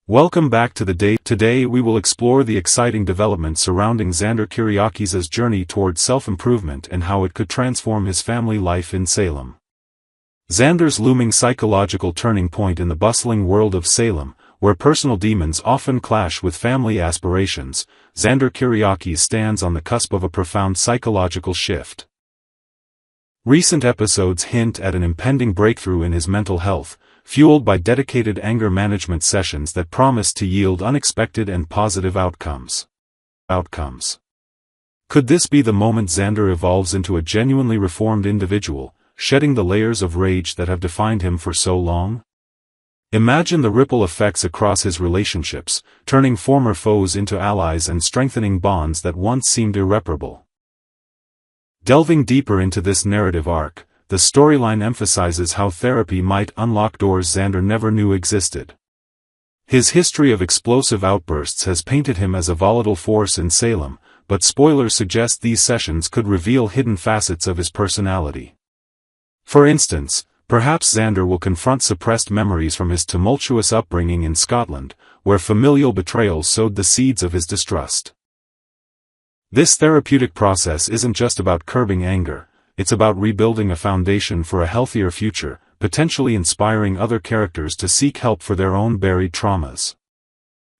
Welcome back to the day. Today we will explore the exciting developments surrounding Xander Kyriakis' journey towards self-improvement and how it could transform his family life in Salem. Xander's looming psychological turning point in the bustling world of Salem, where personal demons often clash with family aspirations. Xander Kyriakis stands on the cusp of a profound psychological shift. Recent episodes hint at an impending breakthrough in his mental health, fueled by dedicated anger management sessions that promise to yield unexpected and positive outcomes. Could this be the moment Xander evolves into a genuinely reformed individual, shedding the layers of rage that have defined him for so long? Imagine the ripple effects across his relationships, turning former foes into allies and strengthening bonds that once seemed irreparable. Delving deeper into this narrative arc, the storyline emphasizes how therapy might unlock doors Xander never knew existed. His history of explosive outbursts has painted him as a volatile force in Salem, but spoilers suggest these sessions could reveal hidden facets of his personality. For instance, perhaps Xander will confront suppressed memories from his tumultuous upbringing in Scotland, where familial betrayal sowed the seeds of his distrust. This therapeutic process isn't just about curbing anger. It's about rebuilding a foundation for a healthier future, potentially inspiring other characters to seek help for their own buried traumas.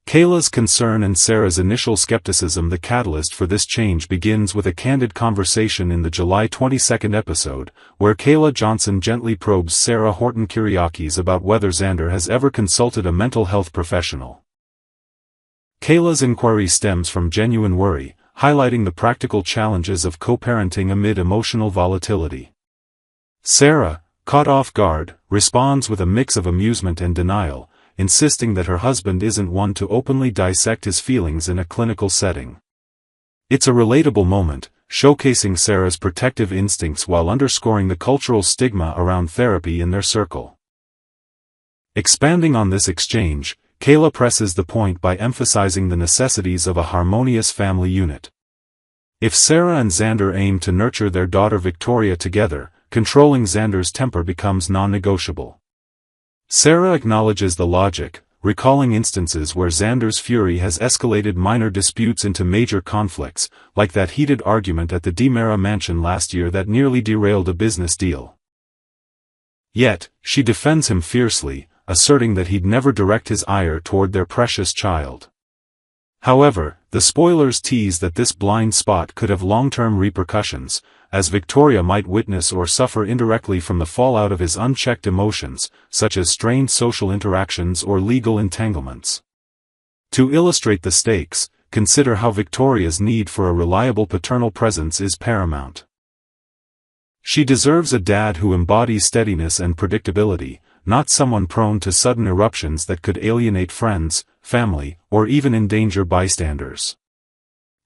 Kayla's concern and Sarah's initial skepticism. The catalyst for this change begins with a candid conversation in the July 22 episode, where Kayla Johnson gently probes Sarah Horton Kyriakis about whether Xander has ever consulted a mental health professional. Kayla's inquiry stems from genuine worry, highlighting the practical challenges of co-parenting amid emotional volatility. Sarah, caught off guard, responds with a mix of amusement and denial, insisting that her husband isn't one to openly dissect his feelings in a clinical setting. It's a relatable moment, showcasing Sarah's protective instincts while underscoring the cultural stigma around therapy in their circle. Expanding on this exchange, Kayla presses the point by emphasizing the necessities of a harmonious family unit. If Sarah and Xander aim to nurture their daughter Victoria together, controlling Xander's temper becomes non-negotiable. Sarah acknowledges the logic, recalling instances where Xander's fury has escalated minor disputes into major conflicts, like that heated argument at the DiMera mansion last year that nearly derailed a business deal. Yet, she defends him fiercely, asserting that he'd never direct his ire toward their precious child. However, the spoilers tease that this blind spot could have long-term repercussions, as Victoria might witness or suffer indirectly from the fallout of his unchecked emotions, such as strained social interactions or legal entanglements. To illustrate the stakes, consider how Victoria's need for a reliable paternal presence is paramount. She deserves a dad who embodies steadiness and predictability, not someone prone to sudden eruptions that could alienate friends, family, or even endanger bystanders.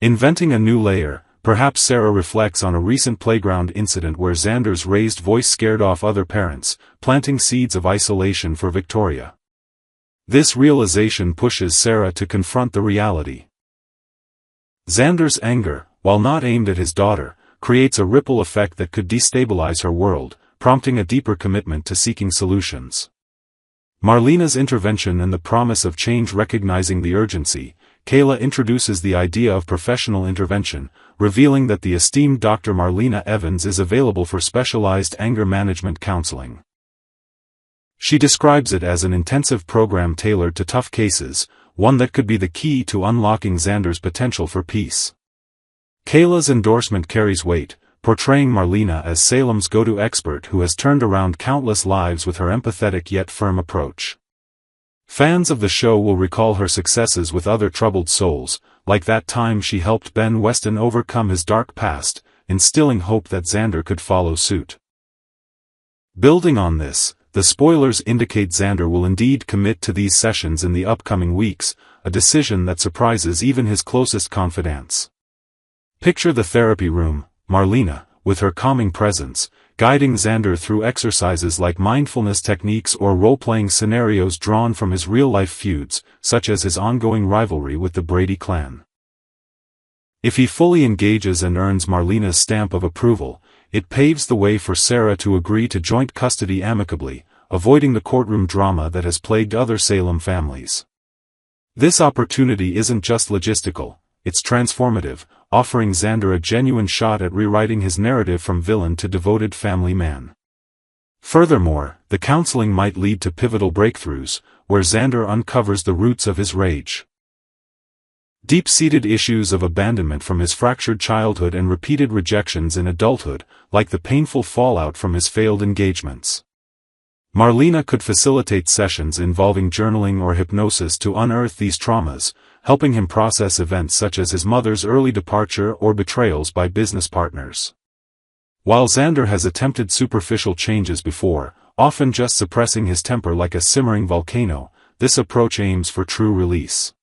Inventing a new layer, perhaps Sarah reflects on a recent playground incident where Xander's raised voice scared off other parents, planting seeds of isolation for Victoria. This realization pushes Sarah to confront the reality. Xander's anger, while not aimed at his daughter, creates a ripple effect that could destabilize her world, prompting a deeper commitment to seeking solutions. Marlena's intervention and the promise of change. Recognizing the urgency, Kayla introduces the idea of professional intervention, revealing that the esteemed Dr. Marlena Evans is available for specialized anger management counseling. She describes it as an intensive program tailored to tough cases, one that could be the key to unlocking Xander's potential for peace. Kayla's endorsement carries weight, portraying Marlena as Salem's go-to expert who has turned around countless lives with her empathetic yet firm approach. Fans of the show will recall her successes with other troubled souls, like that time she helped Ben Weston overcome his dark past, instilling hope that Xander could follow suit. Building on this, the spoilers indicate Xander will indeed commit to these sessions in the upcoming weeks, a decision that surprises even his closest confidants. Picture the therapy room, Marlena, with her calming presence, guiding Xander through exercises like mindfulness techniques or role-playing scenarios drawn from his real-life feuds, such as his ongoing rivalry with the Brady clan. If he fully engages and earns Marlena's stamp of approval, it paves the way for Sarah to agree to joint custody amicably, avoiding the courtroom drama that has plagued other Salem families. This opportunity isn't just logistical, it's transformative, offering Xander a genuine shot at rewriting his narrative from villain to devoted family man. Furthermore, the counseling might lead to pivotal breakthroughs, where Xander uncovers the roots of his rage. Deep-seated issues of abandonment from his fractured childhood and repeated rejections in adulthood, like the painful fallout from his failed engagements. Marlena could facilitate sessions involving journaling or hypnosis to unearth these traumas, helping him process events such as his mother's early departure or betrayals by business partners. While Xander has attempted superficial changes before, often just suppressing his temper like a simmering volcano, this approach aims for true release.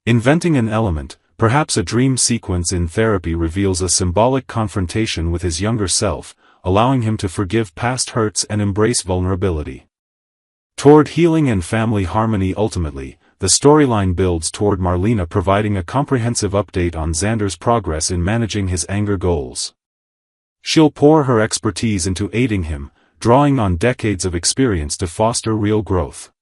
Inventing an element, perhaps a dream sequence in therapy, reveals a symbolic confrontation with his younger self, allowing him to forgive past hurts and embrace vulnerability. Toward healing and family harmony. Ultimately, the storyline builds toward Marlena providing a comprehensive update on Xander's progress in managing his anger goals. She'll pour her expertise into aiding him, drawing on decades of experience to foster real growth.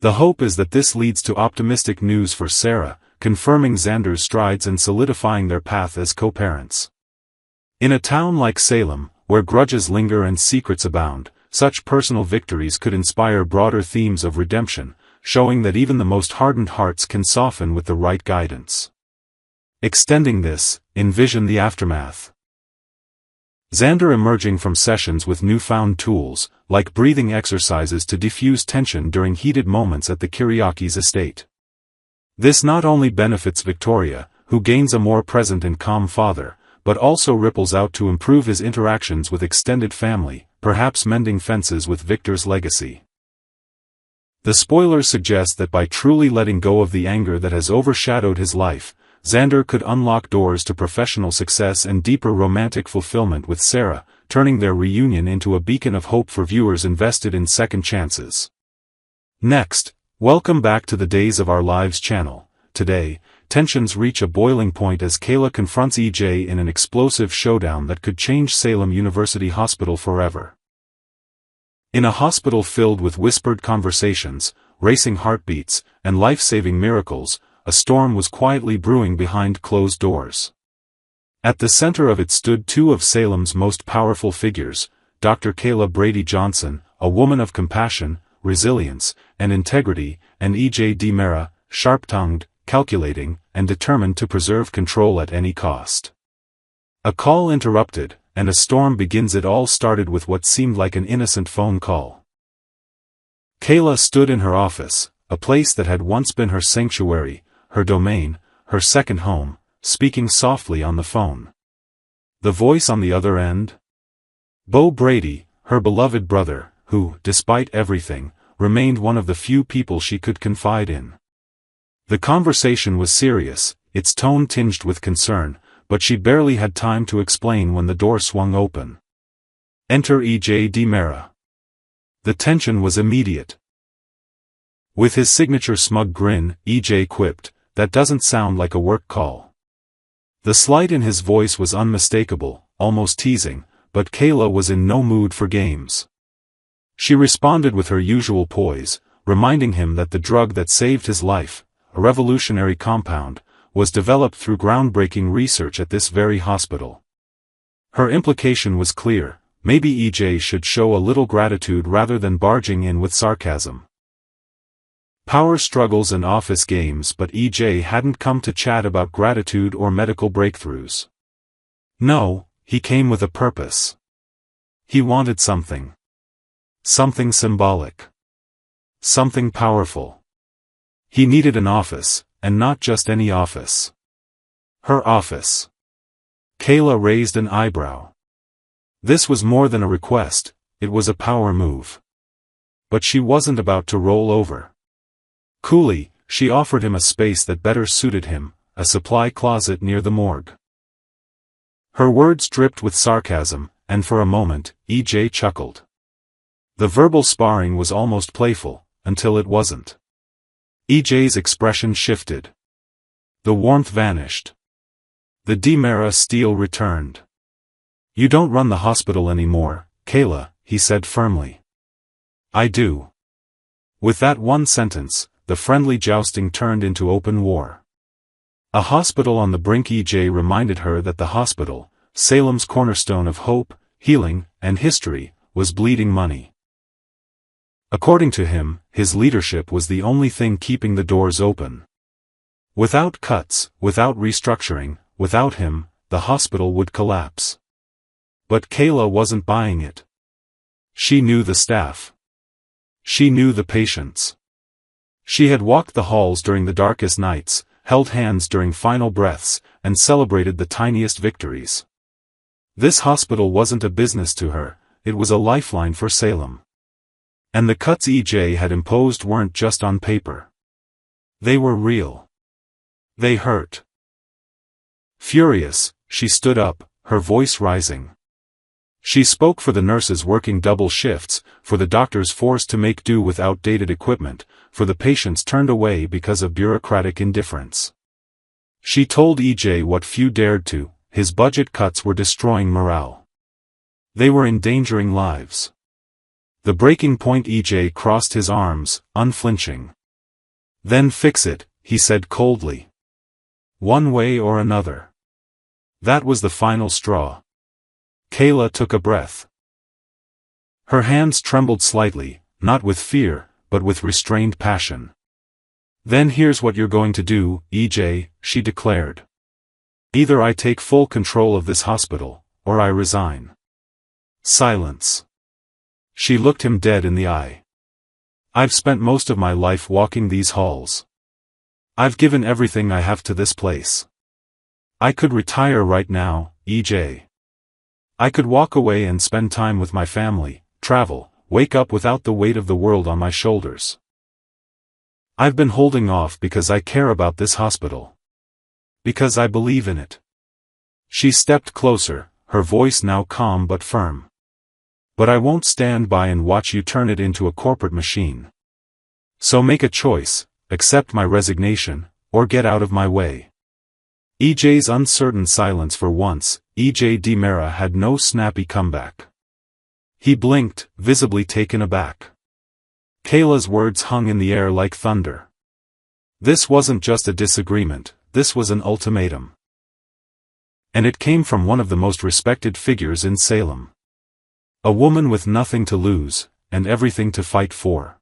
The hope is that this leads to optimistic news for Sarah, confirming Xander's strides and solidifying their path as co-parents. In a town like Salem, where grudges linger and secrets abound, such personal victories could inspire broader themes of redemption, showing that even the most hardened hearts can soften with the right guidance. Extending this, envision the aftermath. Xander emerging from sessions with newfound tools, like breathing exercises to diffuse tension during heated moments at the Kiriakis' estate. This not only benefits Victoria, who gains a more present and calm father, but also ripples out to improve his interactions with extended family, perhaps mending fences with Victor's legacy. The spoilers suggest that by truly letting go of the anger that has overshadowed his life, Xander could unlock doors to professional success and deeper romantic fulfillment with Sarah, turning their reunion into a beacon of hope for viewers invested in second chances. Next, welcome back to the Days of Our Lives channel. Today, tensions reach a boiling point as Kayla confronts EJ in an explosive showdown that could change Salem University Hospital forever. In a hospital filled with whispered conversations, racing heartbeats, and life-saving miracles, a storm was quietly brewing behind closed doors. At the center of it stood two of Salem's most powerful figures, Dr. Kayla Brady Johnson, a woman of compassion, resilience, and integrity, and EJ DiMera, sharp-tongued, calculating, and determined to preserve control at any cost. A call interrupted, and a storm begins. It all started with what seemed like an innocent phone call. Kayla stood in her office, a place that had once been her sanctuary, her domain, her second home, speaking softly on the phone. The voice on the other end? Bo Brady, her beloved brother, who, despite everything, remained one of the few people she could confide in. The conversation was serious, its tone tinged with concern, but she barely had time to explain when the door swung open. Enter EJ DiMera. The tension was immediate. With his signature smug grin, EJ quipped, "That doesn't sound like a work call." The slight in his voice was unmistakable, almost teasing, but Kayla was in no mood for games. She responded with her usual poise, reminding him that the drug that saved his life, a revolutionary compound, was developed through groundbreaking research at this very hospital. Her implication was clear: maybe EJ should show a little gratitude rather than barging in with sarcasm. Power struggles and office games, but EJ hadn't come to chat about gratitude or medical breakthroughs. No, he came with a purpose. He wanted something. Something symbolic. Something powerful. He needed an office, and not just any office. Her office. Kayla raised an eyebrow. This was more than a request, it was a power move. But she wasn't about to roll over. Coolly, she offered him a space that better suited him, a supply closet near the morgue. Her words dripped with sarcasm, and for a moment, EJ chuckled. The verbal sparring was almost playful, until it wasn't. EJ's expression shifted. The warmth vanished. The DiMera steel returned. "You don't run the hospital anymore, Kayla," he said firmly. "I do." With that one sentence, the friendly jousting turned into open war. A hospital on the brink. EJ reminded her that the hospital, Salem's cornerstone of hope, healing, and history, was bleeding money. According to him, his leadership was the only thing keeping the doors open. Without cuts, without restructuring, without him, the hospital would collapse. But Kayla wasn't buying it. She knew the staff. She knew the patients. She had walked the halls during the darkest nights, held hands during final breaths, and celebrated the tiniest victories. This hospital wasn't a business to her, it was a lifeline for Salem. And the cuts EJ had imposed weren't just on paper. They were real. They hurt. Furious, she stood up, her voice rising. She spoke for the nurses working double shifts, for the doctors forced to make do with outdated equipment, for the patients turned away because of bureaucratic indifference. She told EJ what few dared to: his budget cuts were destroying morale. They were endangering lives. The breaking point. EJ crossed his arms, unflinching. Then fix it, he said coldly. One way or another. That was the final straw. Kayla took a breath. Her hands trembled slightly, not with fear, but with restrained passion. Then here's what you're going to do, EJ, she declared. Either I take full control of this hospital, or I resign. Silence. She looked him dead in the eye. I've spent most of my life walking these halls. I've given everything I have to this place. I could retire right now, EJ. I could walk away and spend time with my family, travel, wake up without the weight of the world on my shoulders. I've been holding off because I care about this hospital. Because I believe in it. She stepped closer, her voice now calm but firm. But I won't stand by and watch you turn it into a corporate machine. So make a choice, accept my resignation, or get out of my way. EJ's uncertain silence. For once, EJ DiMera had no snappy comeback. He blinked, visibly taken aback. Kayla's words hung in the air like thunder. This wasn't just a disagreement, this was an ultimatum. And it came from one of the most respected figures in Salem. A woman with nothing to lose, and everything to fight for.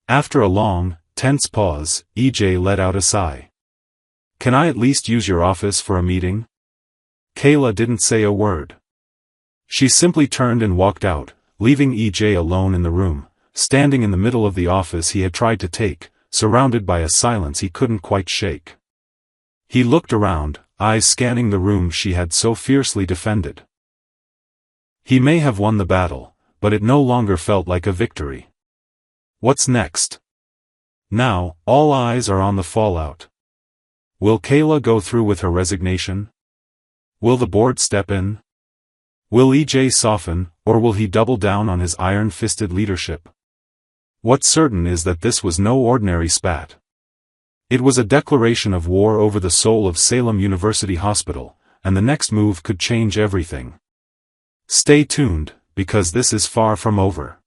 After a long, tense pause, EJ let out a sigh. Can I at least use your office for a meeting? Kayla didn't say a word. She simply turned and walked out, leaving EJ alone in the room, standing in the middle of the office he had tried to take, surrounded by a silence he couldn't quite shake. He looked around, eyes scanning the room she had so fiercely defended. He may have won the battle, but it no longer felt like a victory. What's next? Now, all eyes are on the fallout. Will Kayla go through with her resignation? Will the board step in? Will EJ soften, or will he double down on his iron-fisted leadership? What's certain is that this was no ordinary spat. It was a declaration of war over the soul of Salem University Hospital, and the next move could change everything. Stay tuned, because this is far from over.